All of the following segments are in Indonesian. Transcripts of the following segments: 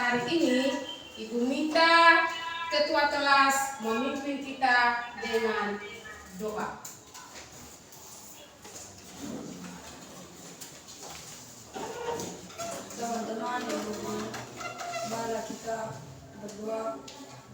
hari ini, Ibu minta ketua kelas memimpin kita dengan doa. Teman-teman, marilah kita berdoa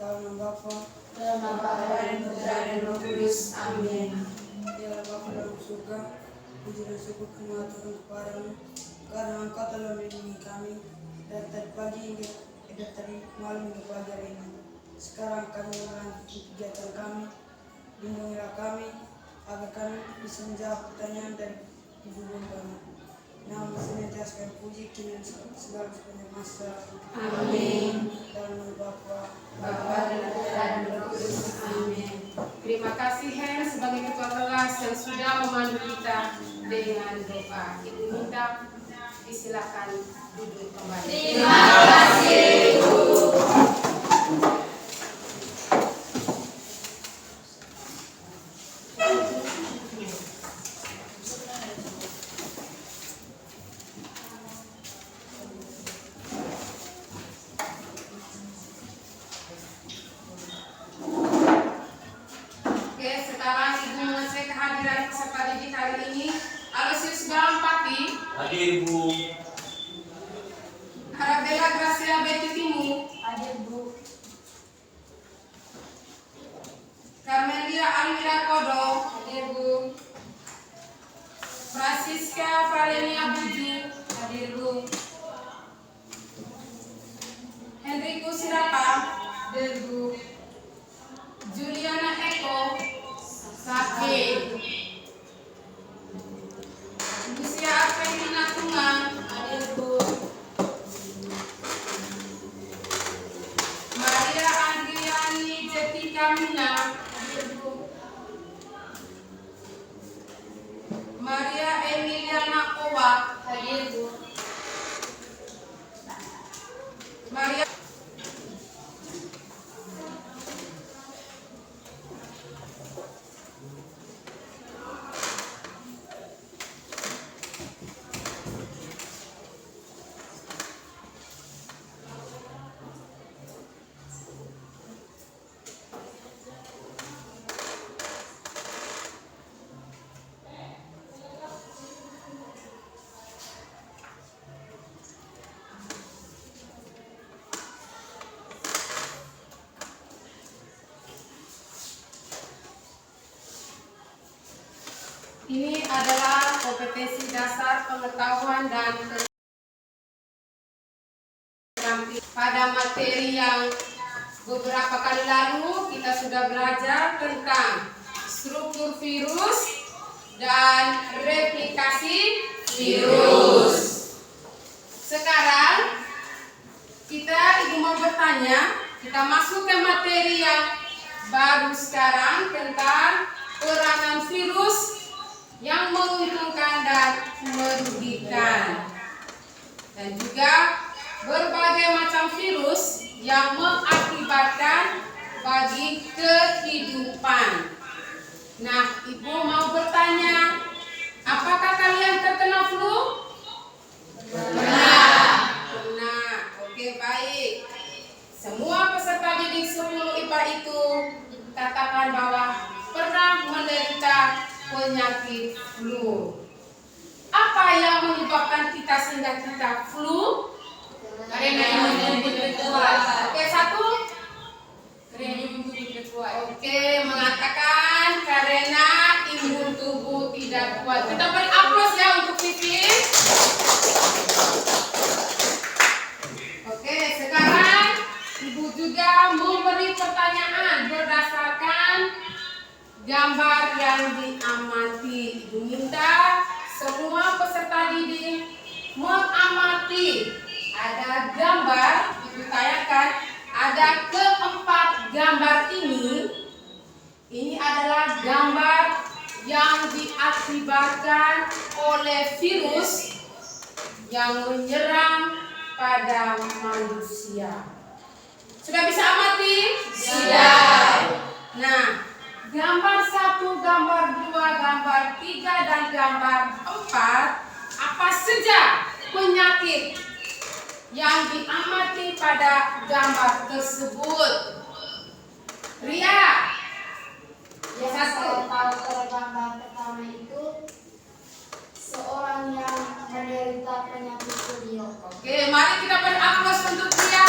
dalam nama Bapa, Dalam nama Bapa dan Putra dan Roh Kudus. Amin. ya Bapa dalam surga, puji dan syukur kami aturkan kepadamu, karena Engkau telah melindungi kami dari tadi pagi hingga dari tadi malam hingga pagi hari ini. Sekarang kami melanjutkan kegiatan kami, lindungilah kami agar kami bisa menjawab pertanyaan dari Ibu guru kami. Nama senantiasa kami puji kini dan segala sepanjang masa. Amin. Dalam nama Bapa, Bapa dan Putra dan Roh Kudus. Amin. Terima kasih Hen sebagai ketua kelas yang sudah memandu kita dengan doa. Ibu minta disilakan duduk kembali. Terima kasih Ibu. Oke, sekarang Ibu mengecek kehadiran peserta didik hari ini. Aloysius Galampati, Hadir Bu. Arabella Gracia Betty Timu, Hadir Bu. Carmelia Almira Kodo, Hadir Bu. Francisca Valenia Buju, Hadir Bu. Henriku Sirapa, Hadir Bu. Juliana Eko, sakit. Lucia Arvelina Tungang, Hadir Bu. Maria Andriani Jetika Mina, Hadir Bu. Maria Emiliana Owa, Hadir Bu. Maria ini adalah kompetensi dasar pengetahuan dan keterampilan pada materi yang beberapa kali lalu kita sudah belajar tentang struktur virus dan replikasi virus. Sekarang Ibu mau bertanya, kita masuk ke materi yang baru sekarang tentang peranan virus yang menguntungkan dan merugikan, dan juga berbagai macam virus yang mengakibatkan bagi kehidupan. Nah, Ibu mau bertanya, apakah kalian terkena flu? Pernah. Oke, baik. Semua peserta didik 10 IPA itu katakan bahwa pernah menderita penyakit flu. Apa yang menyebabkan kita sehingga kita flu? Karena imun tubuh kuat. Oke, satu. Karena imun tubuh kuat. Oke, mengatakan karena imun tubuh tidak kuat. Kita beri aplaus ya untuk Vivi. Oke, sekarang Ibu juga memberi pertanyaan berdasarkan gambar yang diamati. Ibu minta semua peserta didik mengamati. Ada gambar, Ibu tanyakan, ada keempat gambar ini. Ini adalah gambar yang diakibatkan oleh virus yang menyerang pada manusia. Sudah bisa amati? Sudah. Nah, gambar 1, gambar 2, gambar 3, dan gambar 4, apa saja penyakit yang diamati pada gambar tersebut? Ria. Yang saya tahu pada gambar pertama itu seorang yang menderita penyakit polio. Oke, mari kita beri aplaus untuk Ria.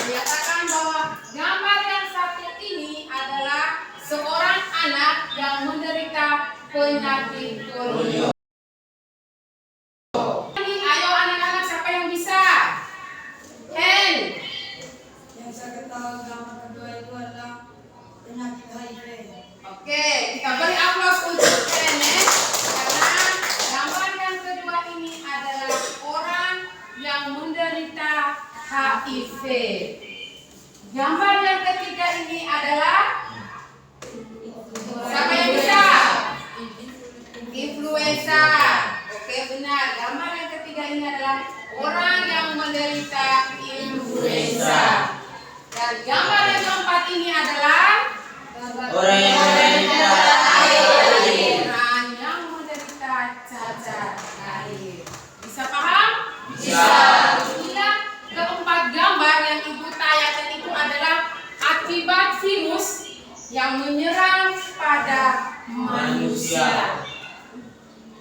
Menyatakan bahwa gambar yang satu ini adalah seorang anak yang menderita penyakit polio. Ayo anak-anak, siapa yang bisa? Hen. Yang saya ketahui gambar kedua itu adalah penyakit HIV. Oke, kita beri aplaus untuk Hen ya. Karena gambar yang kedua ini adalah orang yang menderita HIV. Gambar yang ketiga ini adalah siapa yang bisa? Influenza. Oke, benar. Gambar yang ketiga ini adalah orang yang menderita influenza. Dan gambar yang keempat ini adalah Orang yang menderita orang yang menderita cacar air. Bisa paham? Bisa. Inilah keempat gambar yang Ibu tayangkan itu adalah akibat virus yang menyerang pada manusia.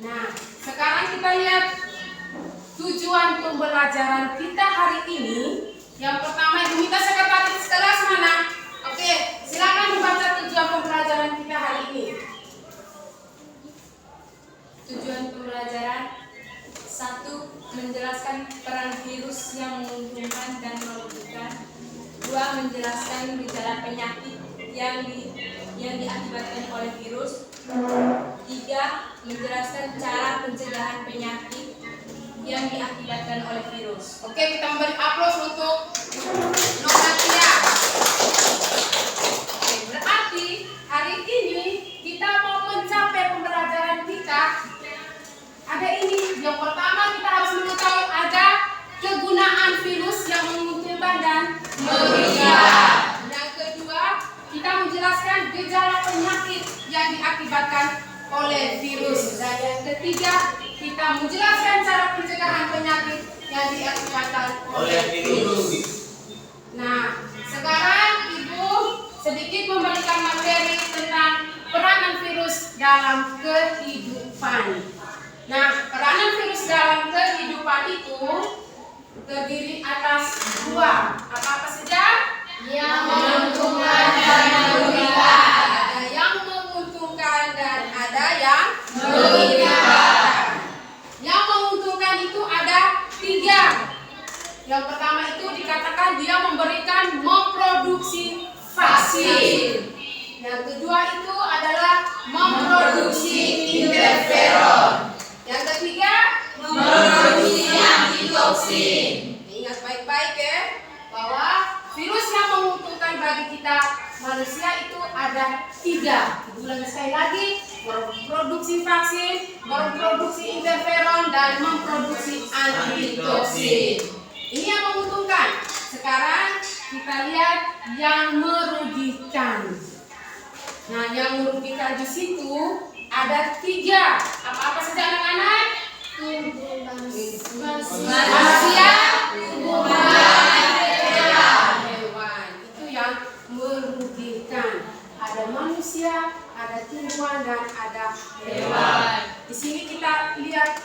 Nah, sekarang kita lihat tujuan pembelajaran kita hari ini. Yang pertama, Ibu minta sekretaris kelas mana? Oke, silakan membaca tujuan pembelajaran kita hari ini. Tujuan pembelajaran 1. Menjelaskan peran virus yang menguntungkan dan merugikan. 2. Menjelaskan gejala penyakit yang diakibatkan oleh virus. 3. Menjelaskan cara pencegahan penyakit yang diakibatkan oleh virus. Oke, kita memberi aplaus untuk Novatia. Oke, berarti hari ini kita mau mencapai pembelajaran kita. Ada ini, yang pertama kita harus mengetahui ada kegunaan virus yang menguntungkan dan merugikan. Yang kedua, kita menjelaskan gejala penyakit yang diakibatkan oleh virus. Dan yang ketiga, kita menjelaskan cara pencegahan penyakit yang diakibatkan oleh virus. Nah, sekarang Ibu sedikit memberikan materi tentang peranan virus dalam kehidupan. Nah, peranan virus dalam kehidupan itu terdiri atas dua. Apa saja? Yang menguntungkan dan merugikan. Ada yang menguntungkan dan ada yang merugikan. Yang menguntungkan itu ada 3. Yang pertama itu dikatakan dia memproduksi vaksin. Yang kedua itu adalah memproduksi interferon. Yang ketiga memproduksi antitoksin. Ingat baik-baik ya, bahwa virus yang menguntungkan bagi kita manusia itu ada 3. Ulangi sekali lagi, memproduksi vaksin, memproduksi interferon, dan memproduksi antitoksin. Ini yang menguntungkan. Sekarang kita lihat yang merugikan. Nah, yang merugikan di situ ada 3. Apa-apa saja anak-anak? Manusia, hewan. Itu yang merugikan. Ada manusia, ada tumbuhan, dan ada hewan. Di sini kita lihat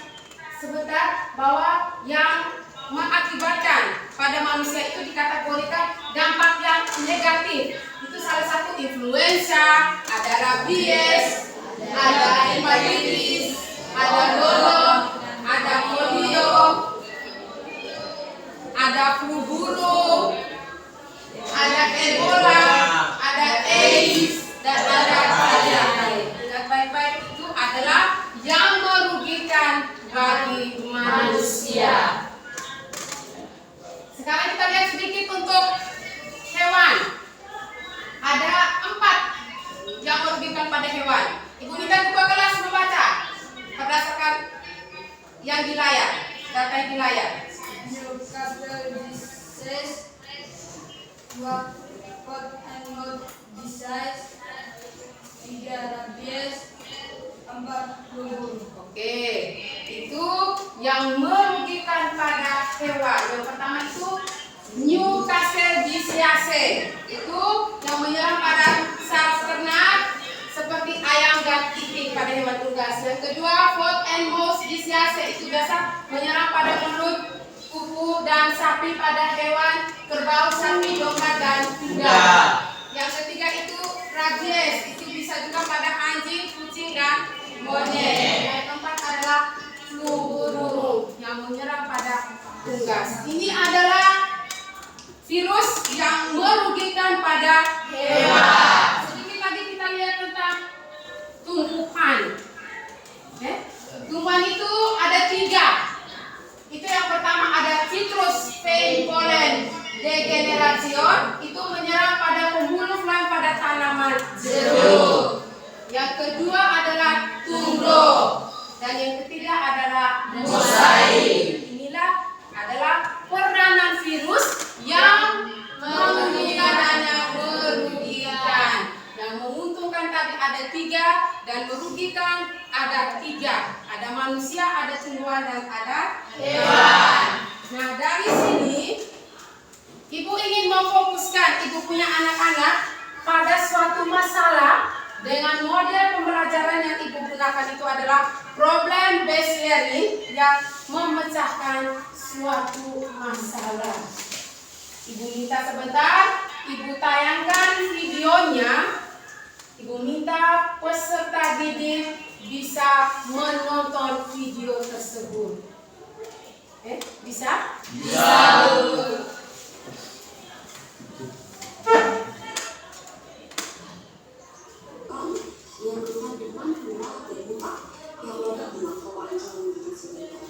sebentar bahwa yang mengakibatkan pada manusia itu dikategorikan dampak yang negatif. Itu salah satu influenza, ada rabies, ada hepatitis, ada dolok, ada polio, ada flu burung, ada Ebola, ada AIDS, dan ada cacar. Ingat baik-baik, itu adalah yang merugikan bagi manusia. Sekarang kita lihat sedikit untuk hewan. Ada 4 yang merugikan pada hewan. Ibu minta ketua kelas membaca berdasarkan yang di layar, data yang di layar. Newcastle disease, foot and mouth disease, 3 rabies, 4 flu burung. Oke, itu yang merugikan pada hewan. Yang pertama itu Newcastle Gisiaceae, itu yang menyerang pada saraf ternak seperti ayam dan itik pada hewan unggas. Yang kedua Foot and Mouth Gisiaceae, itu biasa menyerang pada mulut, kuku dan sapi pada hewan kerbau, sapi, domba dan kuda. Yang ketiga itu rabies, itu bisa juga pada anjing, kucing dan monyet. Yang keempat adalah flu burung yang menyerang pada unggas. Ini adalah virus yang merugikan pada hewan. Sedikit lagi kita lihat tentang tumbuhan. Tumbuhan itu ada 3. Itu yang pertama ada Citrus Vine Pollen Degeneration, itu menyerang pada pembuluh fly pada tanaman jeruk. Yang kedua adalah Tungro, dan yang ketiga adalah Mosaik. Inilah adalah peranan virus yang menguntungkan dan yang merugikan. Yang menguntungkan tadi ada 3 dan merugikan ada 3. Ada manusia, ada tumbuhan dan ada hewan. Nah, dari sini ibu ingin memfokuskan ibu punya anak-anak pada suatu masalah dengan model pembelajaran yang ibu gunakan itu adalah problem based learning yang memecahkan suatu masalah. Ibu minta sebentar, ibu tayangkan videonya. Ibu minta peserta didik bisa menonton video tersebut. Bisa? Bisa. Yang kedua dengan yang dapat dilakukan oleh orang yang sebagai